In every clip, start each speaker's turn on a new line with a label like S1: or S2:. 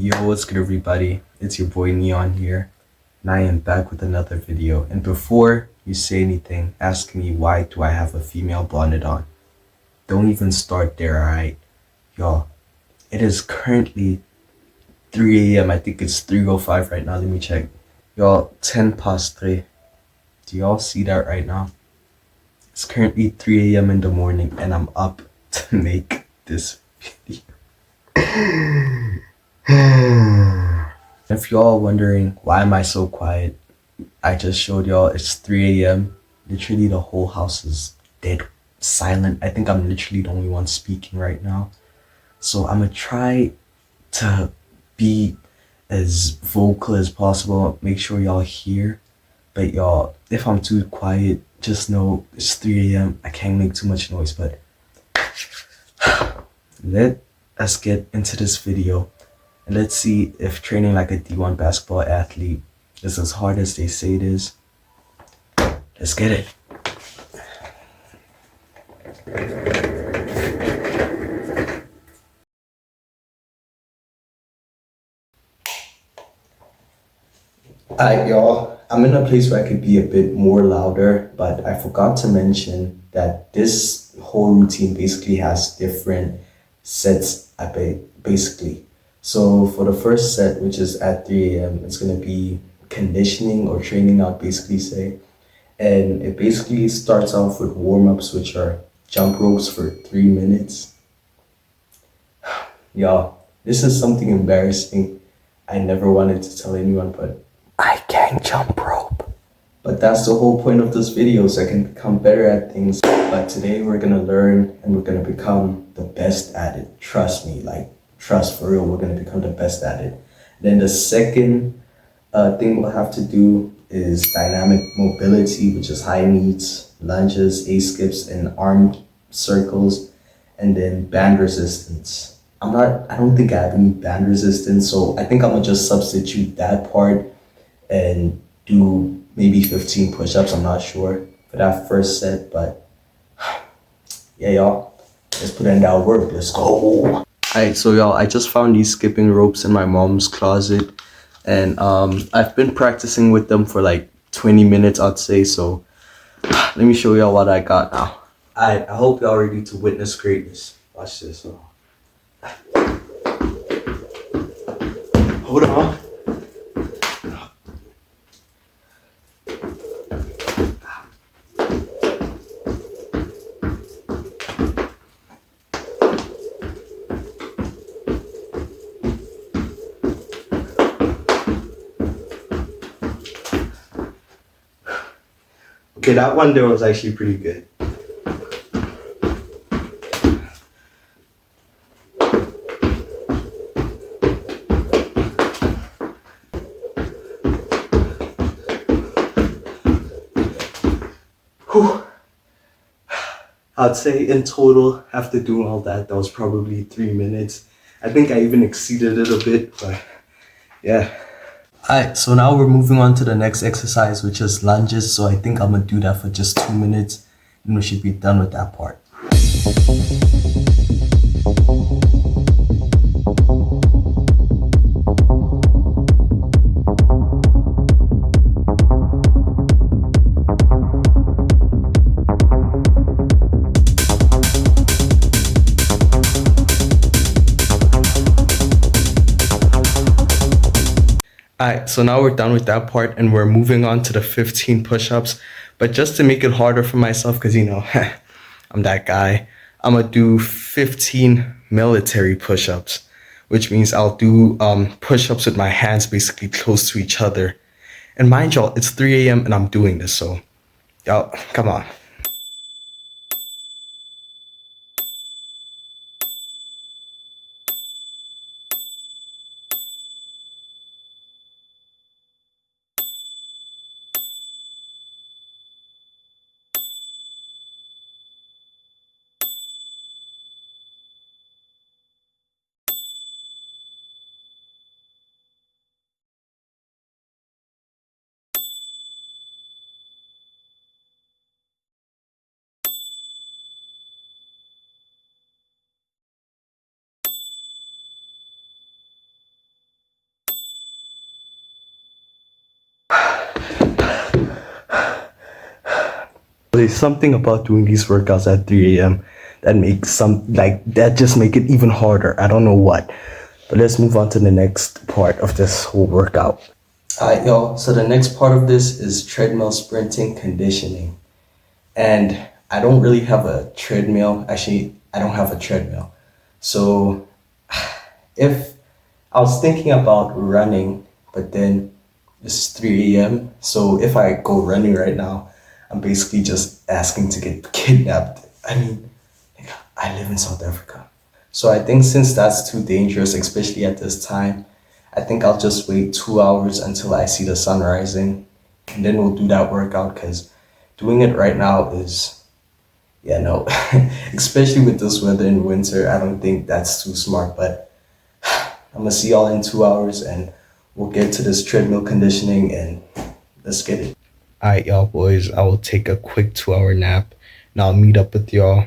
S1: Yo, what's good everybody? It's your boy Neon here, and I am back with another video. And before you say anything, ask me why do I have a female bonnet on? Don't even start there, alright? Y'all, it is currently 3 a.m. I think it's 3:05 right now. Let me check. Y'all, 10 past 3. Do y'all see that right now? It's currently 3 a.m. in the morning, and I'm up to make this video. If y'all wondering why am I so quiet, I just showed y'all it's 3 a.m. Literally the whole house is dead silent. I think I'm literally the only one speaking right now. So I'm gonna try to be as vocal as possible, make sure y'all hear. But y'all, if I'm too quiet, just know it's 3 a.m. I can't make too much noise, but let us get into this video. And let's see if training like a D1 basketball athlete is as hard as they say it is. Let's get it. Alright, y'all. I'm in a place where I could be a bit more louder, but I forgot to mention that this whole routine basically has different sets, basically. So for the first set, which is at 3 a.m., it's going to be conditioning or training, I'd basically say. And it basically starts off with warm-ups, which are jump ropes for 3 minutes. Y'all, this is something embarrassing. I never wanted to tell anyone, but I can't jump rope. But that's the whole point of this video, so I can become better at things. But today we're gonna learn and we're gonna become the best at it. Trust me, like, trust for real, we're gonna become the best at it. Then the second thing we'll have to do is dynamic mobility, which is high knees, lunges, A-skips, and arm circles, and then band resistance. I don't think I have any band resistance, so I think I'm gonna just substitute that part and do maybe 15 push-ups. I'm not sure for that first set, but yeah, y'all, let's put in that work. Let's go. Alright, so y'all, I just found these skipping ropes in my mom's closet, and I've been practicing with them for like 20 minutes, I'd say. So let me show y'all what I got now. Alright, I hope y'all ready to witness greatness. Watch this. Hold on. Okay, that one there was actually pretty good. Whew. I'd say in total, after doing all that, that was probably 3 minutes. I think I even exceeded it a bit, but yeah. Alright, so now we're moving on to the next exercise, which is lunges. So I think I'm gonna do that for just 2 minutes, and we should be done with that part. Alright, so now we're done with that part and we're moving on to the 15 push-ups. But just to make it harder for myself, because you know, I'm that guy, I'm gonna do 15 military push-ups, which means I'll do push-ups with my hands basically close to each other. And mind y'all, it's 3 a.m. and I'm doing this, so y'all, come on. There's something about doing these workouts at 3 a.m. that makes that just make it even harder. I don't know what. But let's move on to the next part of this whole workout. Alright, y'all. So the next part of this is treadmill sprinting conditioning. And I don't really have a treadmill. Actually, I don't have a treadmill. So if I was thinking about running, but then it's 3 a.m. So if I go running right now, I'm basically just asking to get kidnapped. I mean, I live in South Africa. So I think since that's too dangerous, especially at this time, I think I'll just wait 2 hours until I see the sun rising. And then we'll do that workout, because doing it right now is, yeah, no. Especially with this weather in winter, I don't think that's too smart. But I'm gonna see y'all in 2 hours and we'll get to this treadmill conditioning and let's get it. Alright, y'all boys, I will take a quick 2-hour nap and I'll meet up with y'all.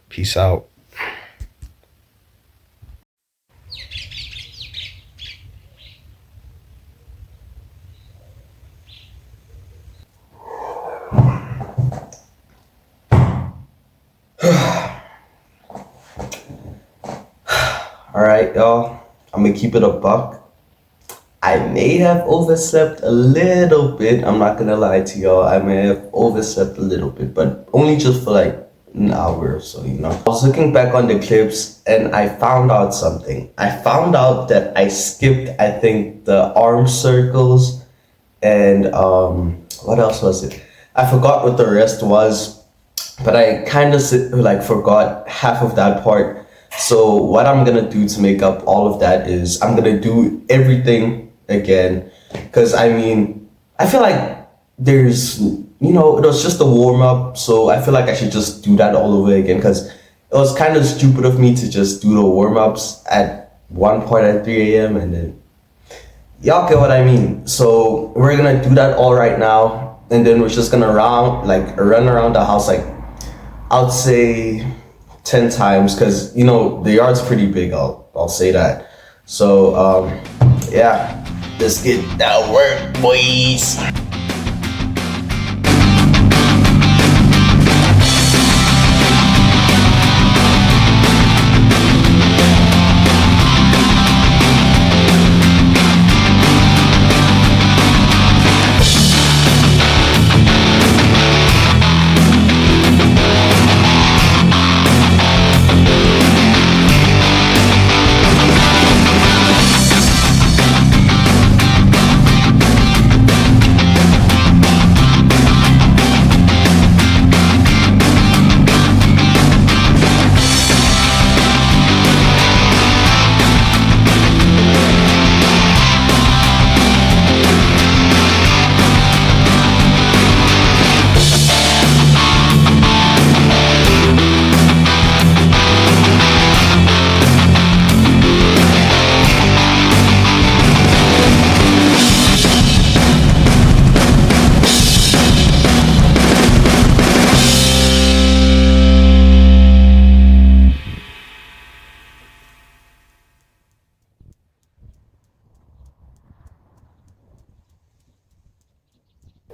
S1: Peace out. Alright, y'all, I'm gonna keep it a buck. I may have overslept a little bit. I'm not gonna lie to y'all. I may have overslept a little bit, but only just for like an hour or so, you know. I was looking back on the clips and I found out something. I found out that I skipped, I think, the arm circles and what else was it? I forgot what the rest was, but I kind of forgot half of that part. So what I'm gonna do to make up all of that is I'm gonna do everything again, because I mean, I feel like there's, you know, it was just a warm-up, so I feel like I should just do that all over again, because it was kind of stupid of me to just do the warm-ups at one point at 3 a.m. and then y'all get what I mean. So we're gonna do that all right now, and then we're just gonna run around the house, like I would say 10 times, because you know the yard's pretty big. I'll say that. So yeah, let's get that work, boys.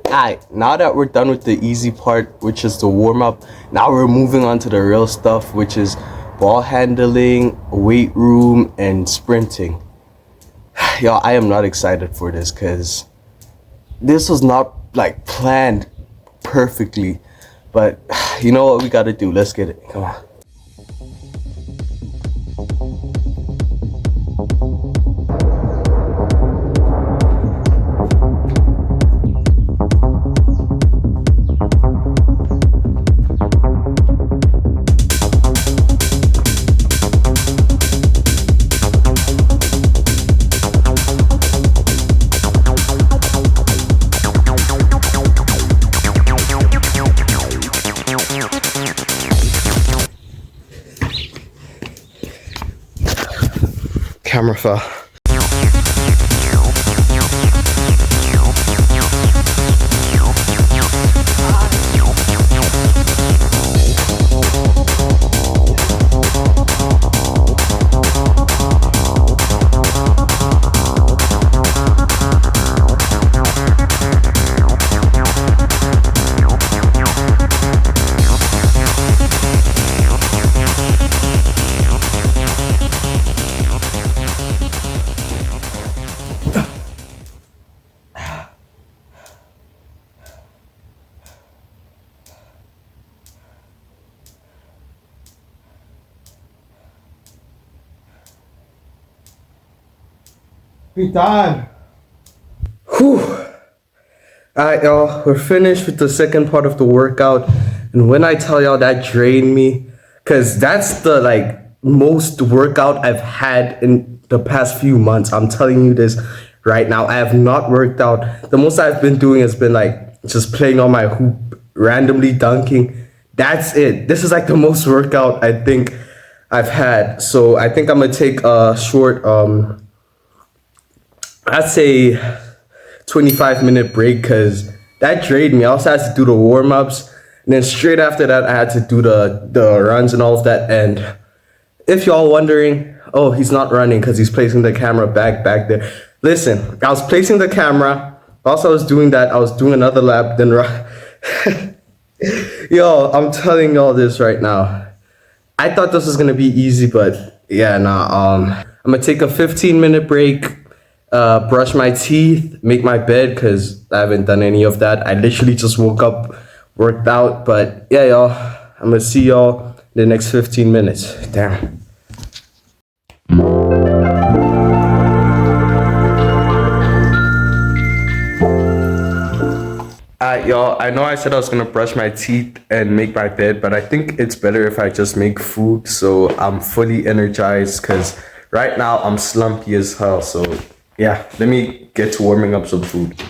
S1: Alright, now that we're done with the easy part, which is the warm-up, now we're moving on to the real stuff, which is ball handling, weight room, and sprinting. Y'all, I am not excited for this, because this was not like planned perfectly, but you know what we gotta do. Let's get it. Come on. Camera fell. We done. Whew. Alright, y'all, we're finished with the second part of the workout. And when I tell y'all that drained me, because that's the most workout I've had in the past few months. I'm telling you this right now. I have not worked out. The most I've been doing has been just playing on my hoop, randomly dunking. That's it. This is the most workout I think I've had. So I think I'm gonna take a short I'd say 25-minute break because that drained me. I also had to do the warm-ups, and then straight after that I had to do the runs and all of that. And if y'all wondering, oh, he's not running because he's placing the camera back there. Listen, I was placing the camera. Also, I was doing that. I was doing another lap, then yo, I'm telling y'all this right now. I thought this was gonna be easy, but yeah, nah. I'm gonna take a 15-minute break, brush my teeth, make my bed because I haven't done any of that. I literally just woke up, worked out, but yeah, y'all. I'm gonna see y'all in the next 15 minutes. Damn. Y'all, I know I said I was gonna brush my teeth and make my bed, but I think it's better if I just make food so I'm fully energized because right now I'm slumpy as hell. So yeah, let me get to warming up some food.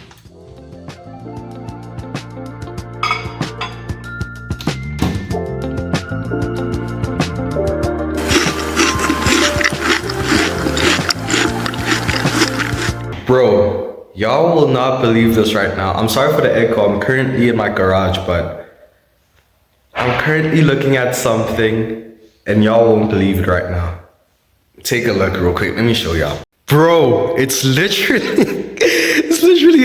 S1: Bro, y'all will not believe this right now. I'm sorry for the echo. I'm currently in my garage, but I'm currently looking at something and y'all won't believe it right now. Take a look real quick. Let me show y'all. Bro, it's literally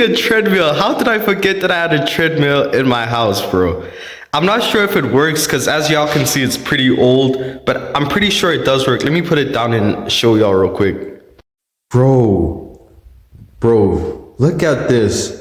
S1: a treadmill. How did I forget that I had a treadmill in my house, bro? I'm not sure if it works because as y'all can see, it's pretty old, but I'm pretty sure it does work. Let me put it down and show y'all real quick. Bro, look at this.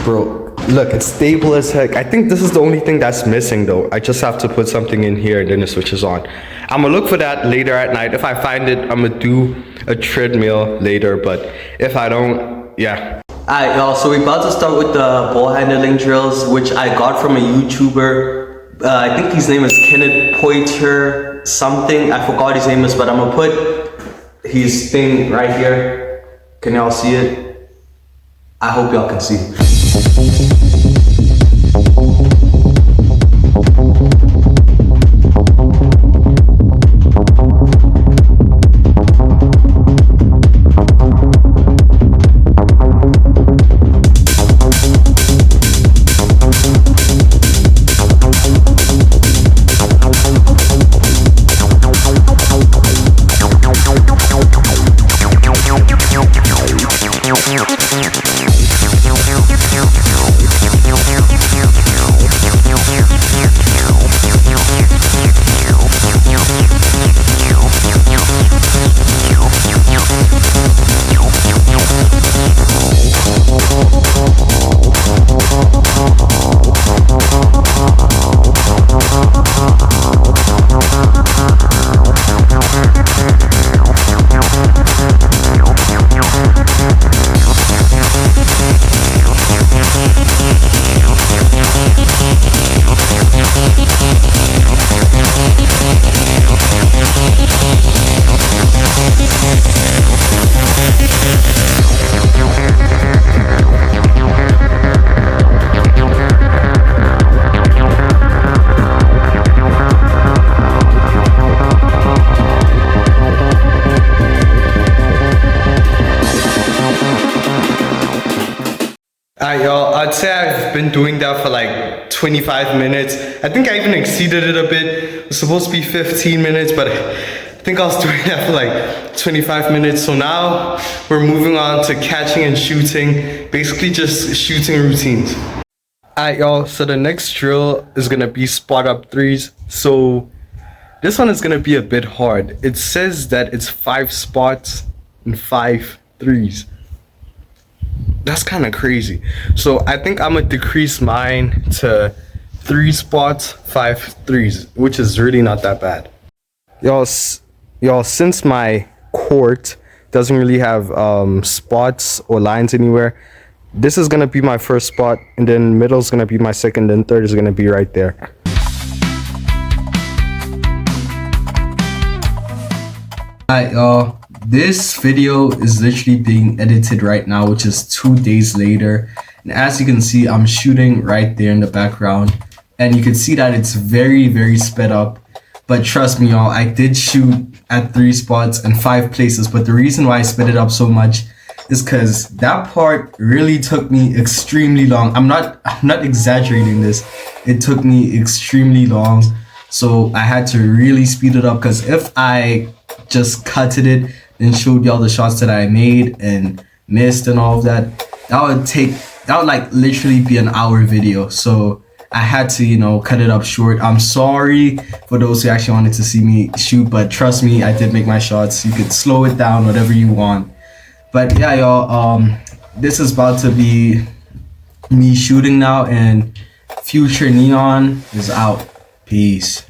S1: Bro, look, it's stable as heck. I think this is the only thing that's missing though. I just have to put something in here and then it switches on. I'm gonna look for that later at night. If I find it, I'm gonna do a treadmill later, but if I don't, yeah. Alright, y'all, so we're about to start with the ball handling drills, which I got from a YouTuber. I think his name is Kenneth Poiter something. I forgot his name is, but I'm gonna put his thing right here. Can y'all see it? I hope y'all can see. Alright, y'all, I'd say I've been doing that for like 25 minutes. I think I even exceeded it a bit. It was supposed to be 15 minutes, but I think I was doing that for like 25 minutes. So now we're moving on to catching and shooting, basically just shooting routines. Alright, y'all, so the next drill is gonna be spot up threes. So this one is gonna be a bit hard. It says that it's 5 spots and 5 threes. That's kind of crazy. So I think I'm gonna decrease mine to 3 spots, 5 threes, which is really not that bad. Y'all, since my
S2: court. Doesn't really have spots or lines anywhere. This is gonna be my first spot, and then middle is gonna be my second, and third is gonna be right there.
S1: Alright, y'all. This video is literally being edited right now, which is 2 days later. And as you can see, I'm shooting right there in the background. And you can see that it's very, very sped up. But trust me, y'all, I did shoot at 3 spots and 5 places. But the reason why I sped it up so much is because that part really took me extremely long. I'm not exaggerating this. It took me extremely long. So I had to really speed it up, because if I just cutted it and showed y'all the shots that I made and missed and all of that, that would like literally be an hour video. So I had to, you know, cut it up short. I'm sorry for those who actually wanted to see me shoot, but trust me, I did make my shots. You could slow it down, whatever you want. But yeah, y'all, this is about to be me shooting now, and Future Neon is out. Peace.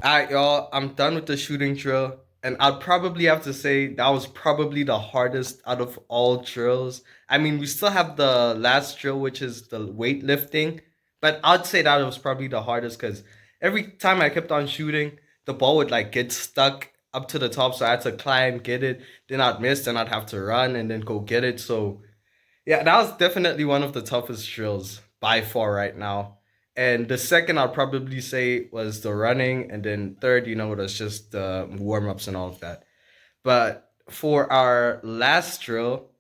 S1: Alright, y'all, I'm done with the shooting drill, and I'd probably have to say that was probably the hardest out of all drills. I mean, we still have the last drill, which is the weightlifting, but I'd say that was probably the hardest, because every time I kept on shooting, the ball would like get stuck up to the top, so I had to climb, get it, then I'd miss, then I'd have to run and then go get it. So yeah, that was definitely one of the toughest drills by far right now. And the second I'd probably say was the running, and then third, you know, was just the warm-ups and all of that. But for our last drill,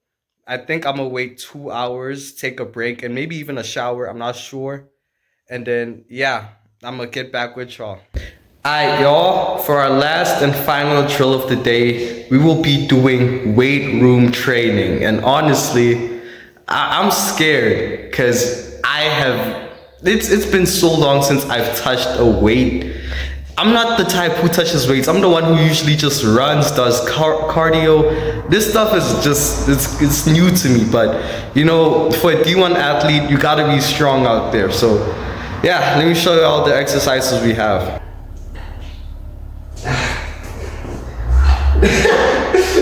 S1: I think I'm gonna wait 2 hours, take a break, and maybe even a shower, I'm not sure. And then yeah, I'm gonna get back with y'all. Alright, y'all, for our last and final drill of the day, we will be doing weight room training. And honestly, I'm scared, because it's been so long since I've touched a weight. I'm not the type who touches weights. I'm the one who usually just runs, does cardio. This stuff is just, it's new to me. But you know, for a D1 athlete, you gotta be strong out there. So yeah, let me show you all the exercises we have.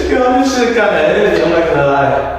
S1: Yo, this shit kinda heavy, I'm not gonna lie.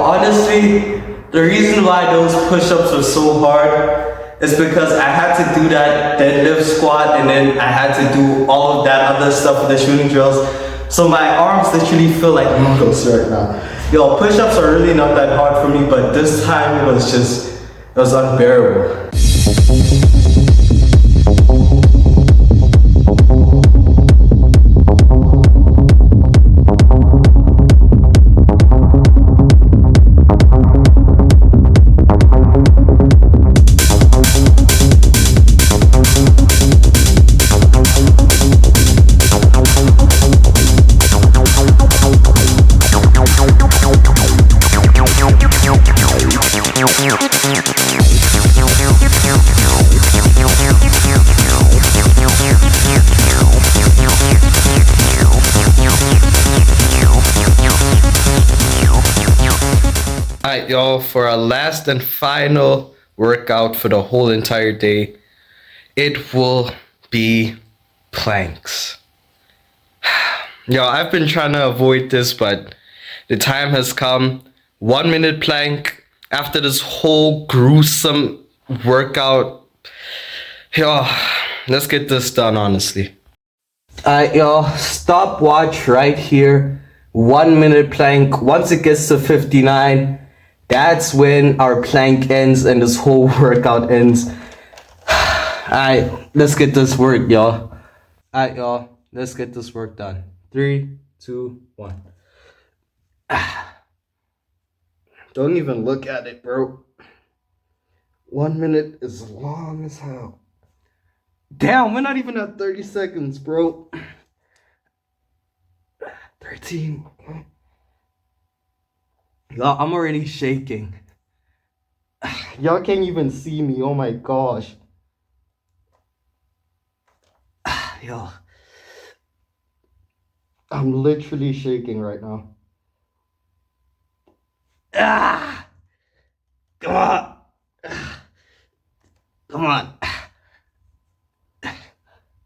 S1: Honestly, the reason why those push-ups were so hard is because I had to do that deadlift squat, and then I had to do all of that other stuff with the shooting drills. So my arms literally feel like noodles right now. Yo, push-ups are really not that hard for me, but this time it was unbearable.
S2: Alright, y'all, for our last and final workout for the whole entire day, it will be planks. Yo, I've been trying to avoid this, but the time has come. 1 minute plank after this whole gruesome workout. Yo, let's get this done, honestly. Alright, y'all, stopwatch right here. 1 minute plank. Once it gets to 59, that's when our plank ends and this whole workout ends. Alright, let's get this work, y'all. Alright, y'all, let's get this work done. 3, 2, 1. Don't even look at it, bro. 1 minute is long as hell. Damn, we're not even at 30 seconds, bro. 13. Y'all, I'm already shaking. Y'all can't even see me. Oh my gosh. Yo, I'm literally shaking right now. Come on. Come on.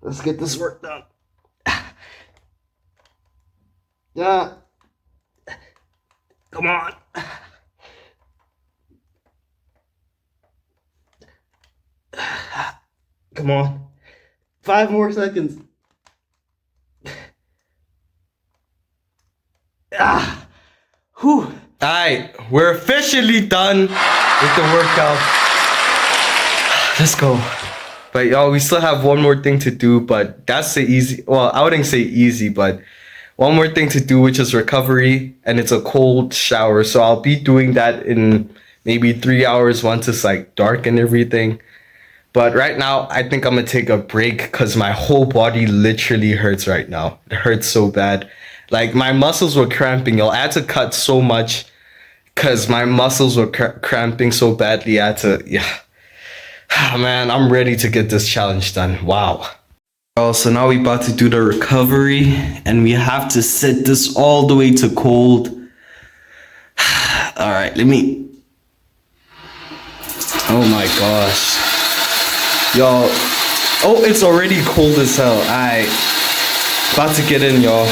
S2: Let's get this work done. Yeah. Come on. Come on. 5 more seconds. Whew. Alright, we're officially done with the workout. Let's go. But y'all, we still have one more thing to do, but that's the easy, well, I wouldn't say easy, but one more thing to do, which is recovery, and it's a cold shower. So I'll be doing that in maybe 3 hours once it's like dark and everything. But right now, I think I'm gonna take a break because my whole body literally hurts right now. It hurts so bad. Like my muscles were cramping, y'all. I had to cut so much because my muscles were cramping so badly. I had to, yeah. Man, I'm ready to get this challenge done. Wow. So now we're about to do the recovery and we have to set this all the way to cold. All right, let me. Oh my gosh. Y'all. Oh, it's already cold as hell. About to get in, y'all.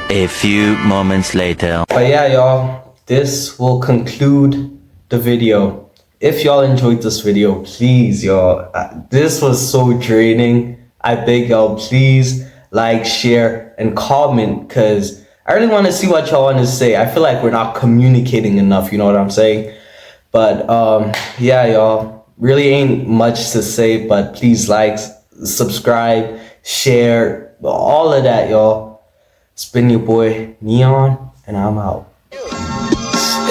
S3: A few moments later.
S1: But yeah, y'all, this will conclude the video. If y'all enjoyed this video, please, y'all, this was so draining. I beg y'all, please like, share, and comment, because I really want to see what y'all want to say. I feel like we're not communicating enough, you know what I'm saying? But yeah, y'all, really ain't much to say, but please like, subscribe, share, all of that, y'all. It's been your boy Neon, and I'm out.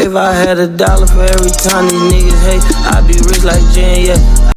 S4: If I had $1 for every time these niggas hate, I'd be rich like Jen, yeah.